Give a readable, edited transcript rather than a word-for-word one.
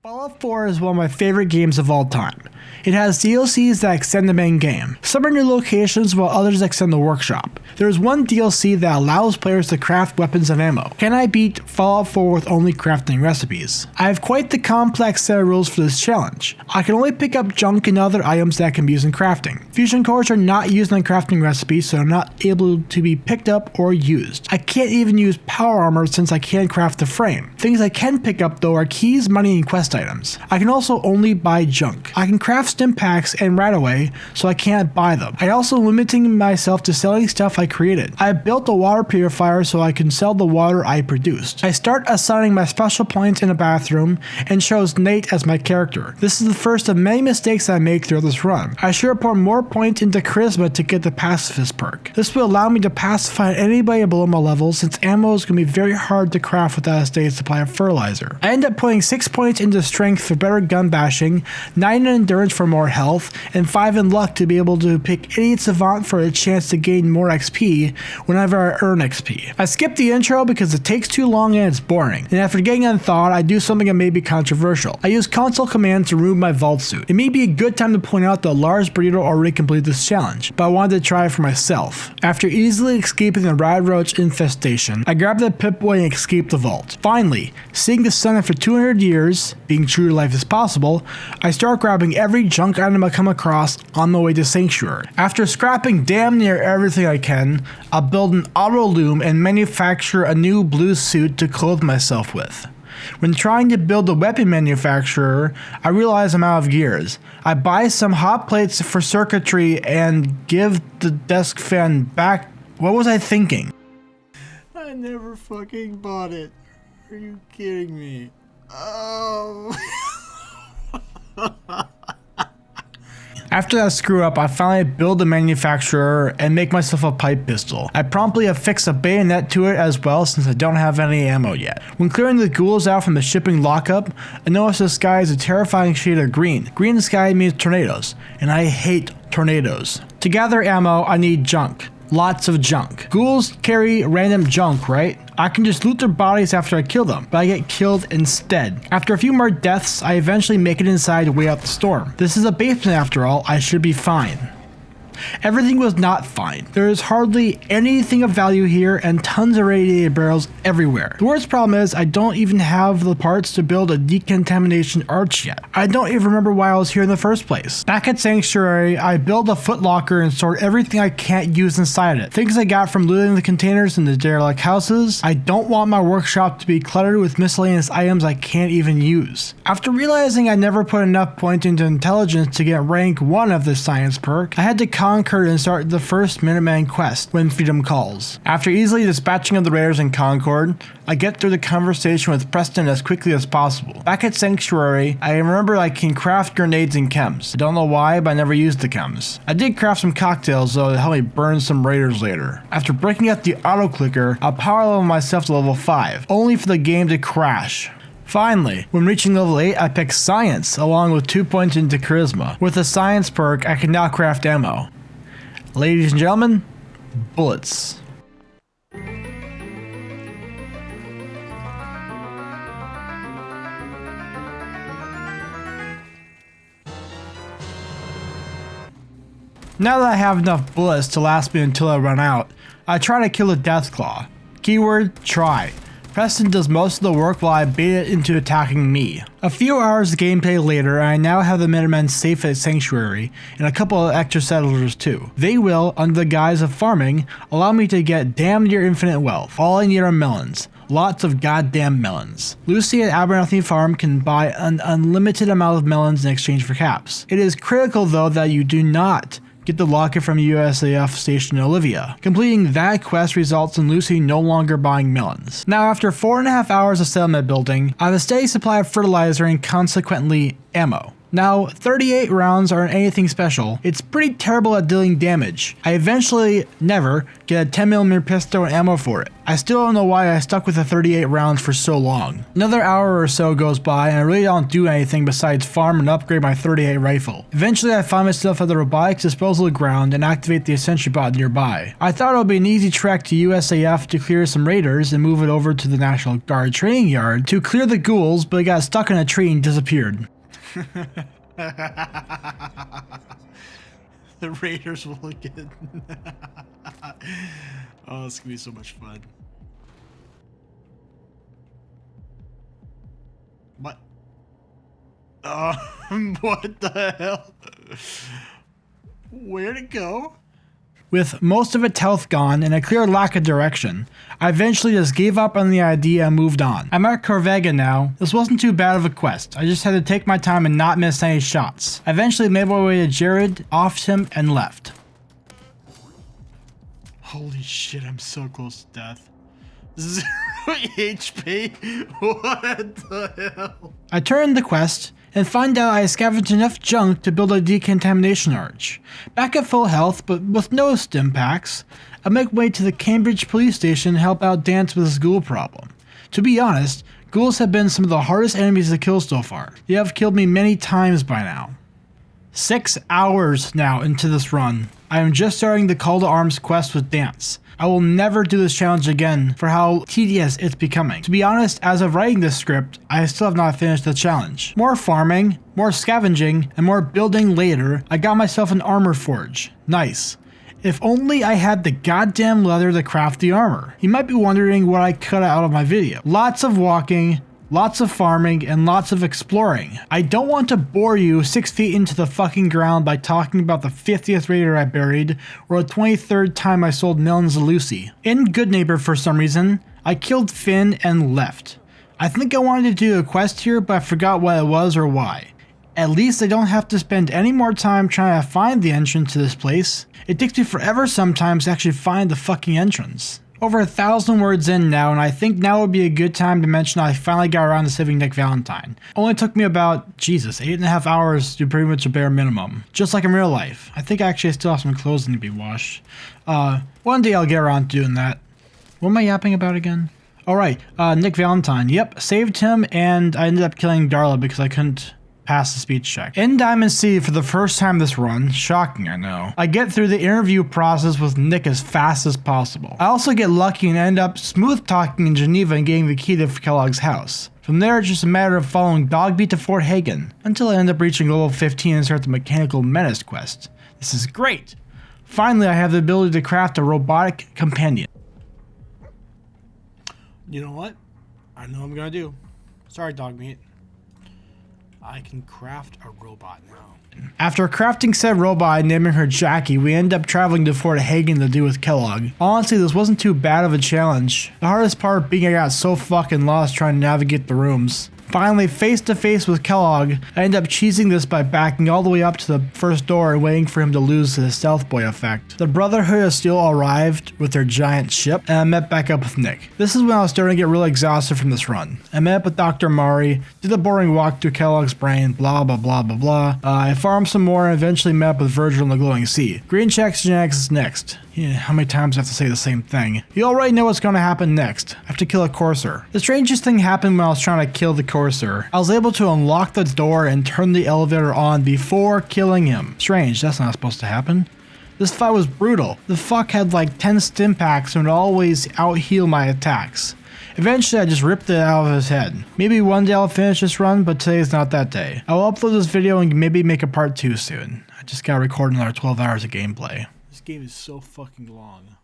Fallout 4 is one of my favorite games of all time. It has DLCs that extend the main game. Some are new locations while others extend the workshop. There is one DLC that allows players to craft weapons and ammo. Can I beat Fallout 4 with only crafting recipes? I have quite the complex set of rules for this challenge. I can only pick up junk and other items that can be used in crafting. Fusion cores are not used in crafting recipes, so they're not able to be picked up or used. I can't even use power armor since I can't craft the frame. Things I can pick up though are keys, money, and quest items. I can also only buy junk. I can craft stim packs and Radaway, so I can't buy them. I also limiting myself to selling stuff I created. I built a water purifier so I can sell the water I produced. I start assigning my special points in a bathroom and chose Nate as my character. This is the first of many mistakes I make through this run. I should have put more points into charisma to get the pacifist perk. This will allow me to pacify anybody below my level since ammo is going to be very hard to craft without a steady supply of fertilizer. I end up putting 6 points into strength for better gun bashing, 9 in endurance for more health, and 5 in luck to be able to pick Idiot Savant for a chance to gain more XP whenever I earn XP. I skip the intro because it takes too long and it's boring, and after getting unthawed, I do something that may be controversial. I use console command to remove my vault suit. It may be a good time to point out that Lars Burrito already completed this challenge, but I wanted to try it for myself. After easily escaping the rad roach infestation, I grabbed the Pip-Boy and escaped the vault. Finally, seeing the sun after 200 years, being true to life as possible, I start grabbing every junk item I come across on the way to Sanctuary. After scrapping damn near everything I can, I'll build an auto loom and manufacture a new blue suit to clothe myself with. When trying to build a weapon manufacturer, I realize I'm out of gears. I buy some hot plates for circuitry and give the desk fan back. What was I thinking? I never fucking bought it. Are you kidding me? Oh. After that screw up, I finally build a manufacturer and make myself a pipe pistol. I promptly affix a bayonet to it as well since I don't have any ammo yet. When clearing the ghouls out from the shipping lockup, I notice the sky is a terrifying shade of green. Green sky means tornadoes, and I hate tornadoes. To gather ammo, I need junk. Lots of junk. Ghouls carry random junk, right? I can just loot their bodies after I kill them, but I get killed instead. After a few more deaths, I eventually make it inside to wait out the storm. This is a basement after all, I should be fine. Everything was not fine. There is hardly anything of value here and tons of radiated barrels everywhere. The worst problem is I don't even have the parts to build a decontamination arch yet. I don't even remember why I was here in the first place. Back at Sanctuary, I build a footlocker and store everything I can't use inside it. Things I got from looting the containers in the derelict houses. I don't want my workshop to be cluttered with miscellaneous items I can't even use. After realizing I never put enough points into intelligence to get rank 1 of the science perk, I had to Concord and start the first Minuteman quest when freedom calls. After easily dispatching of the raiders in Concord, I get through the conversation with Preston as quickly as possible. Back at Sanctuary, I remember I can craft grenades and chems. I don't know why, but I never used the chems. I did craft some cocktails though to help me burn some raiders later. After breaking out the auto clicker, I'll power level myself to level 5, only for the game to crash. Finally, when reaching level 8, I pick Science, along with 2 points into Charisma. With the Science perk, I can now craft ammo. Ladies and gentlemen, bullets. Now that I have enough bullets to last me until I run out, I try to kill a Deathclaw. Keyword, try. Preston does most of the work while I bait it into attacking me. A few hours of gameplay later, I now have the Minutemen safe at Sanctuary, and a couple of extra settlers too. They will, under the guise of farming, allow me to get damn near infinite wealth. All I need are melons. Lots of goddamn melons. Lucy at Abernathy Farm can buy an unlimited amount of melons in exchange for caps. It is critical though that you do not get the locket from USAF Station Olivia. Completing that quest results in Lucy no longer buying melons. Now after 4.5 hours of settlement building, I have a steady supply of fertilizer and consequently ammo. Now, 38 rounds aren't anything special. It's pretty terrible at dealing damage. I eventually never get a 10mm pistol and ammo for it. I still don't know why I stuck with the 38 rounds for so long. Another hour or so goes by and I really don't do anything besides farm and upgrade my 38 rifle. Eventually I find myself at the robotics disposal ground and activate the sentry bot nearby. I thought it would be an easy trek to USAF to clear some raiders and move it over to the National Guard training yard to clear the ghouls, but it got stuck in a tree and disappeared. The raiders will get oh, it's gonna be so much fun. What? What the hell? Where'd it go? With most of its health gone and a clear lack of direction, I eventually just gave up on the idea and moved on. I'm at Corvega now. This wasn't too bad of a quest. I just had to take my time and not miss any shots. I eventually made my way to Jared, offed him, and left. Holy shit, I'm so close to death. 0 HP? What the hell? I turned the quest and find out I scavenged enough junk to build a decontamination arch. Back at full health, but with no stim packs, I make way to the Cambridge police station and help out Dance with his ghoul problem. To be honest, ghouls have been some of the hardest enemies to kill so far. They have killed me many times by now. 6 hours now into this run. I am just starting the Call to Arms quest with Dance. I will never do this challenge again for how tedious it's becoming. To be honest, as of writing this script, I still have not finished the challenge. More farming, more scavenging, and more building later, I got myself an armor forge. Nice. If only I had the goddamn leather to craft the armor. You might be wondering what I cut out of my video. Lots of walking, lots of farming, and lots of exploring. I don't want to bore you 6 feet into the fucking ground by talking about the 50th raider I buried, or the 23rd time I sold melons to Lucy. In Good Neighbor for some reason, I killed Finn and left. I think I wanted to do a quest here, but I forgot what it was or why. At least I don't have to spend any more time trying to find the entrance to this place. It takes me forever sometimes to actually find the fucking entrance. Over 1,000 words in now, and I think now would be a good time to mention I finally got around to saving Nick Valentine. Only took me about, Jesus, 8.5 hours to pretty much a bare minimum. Just like in real life. I think actually I still have some clothes that need to be washed. One day I'll get around to doing that. What am I yapping about again? Alright, Nick Valentine. Yep, saved him, and I ended up killing Darla because I couldn't pass the speech check. In Diamond City for the first time this run, shocking I know, I get through the interview process with Nick as fast as possible. I also get lucky and end up smooth talking in Geneva and getting the key to Kellogg's house. From there it's just a matter of following Dogbeat to Fort Hagen, until I end up reaching level 15 and start the Mechanical Menace quest. This is great! Finally I have the ability to craft a robotic companion. You know what? I know what I'm gonna do. Sorry, Dogmeat. I can craft a robot now. After crafting said robot and naming her Jackie, we end up traveling to Fort Hagen to do with Kellogg. Honestly, this wasn't too bad of a challenge. The hardest part being I got so fucking lost trying to navigate the rooms. Finally, face to face with Kellogg, I end up cheesing this by backing all the way up to the first door and waiting for him to lose his stealth boy effect. The Brotherhood of Steel arrived with their giant ship, and I met back up with Nick. This is when I was starting to get really exhausted from this run. I met up with Dr. Mari, did the boring walk through Kellogg's brain, blah blah blah blah blah. I farmed some more and eventually met up with Virgil in the Glowing Sea. Green Checks Genetics is next. Yeah, how many times do I have to say the same thing? You already know what's going to happen next. I have to kill a Courser. The strangest thing happened when I was trying to kill the Courser. I was able to unlock the door and turn the elevator on before killing him. Strange, that's not supposed to happen. This fight was brutal. The fuck had like 10 stim packs and would always out-heal my attacks. Eventually I just ripped it out of his head. Maybe one day I'll finish this run, but today's not that day. I will upload this video and maybe make a part 2 soon. I just gotta record another 12 hours of gameplay. This game is so fucking long.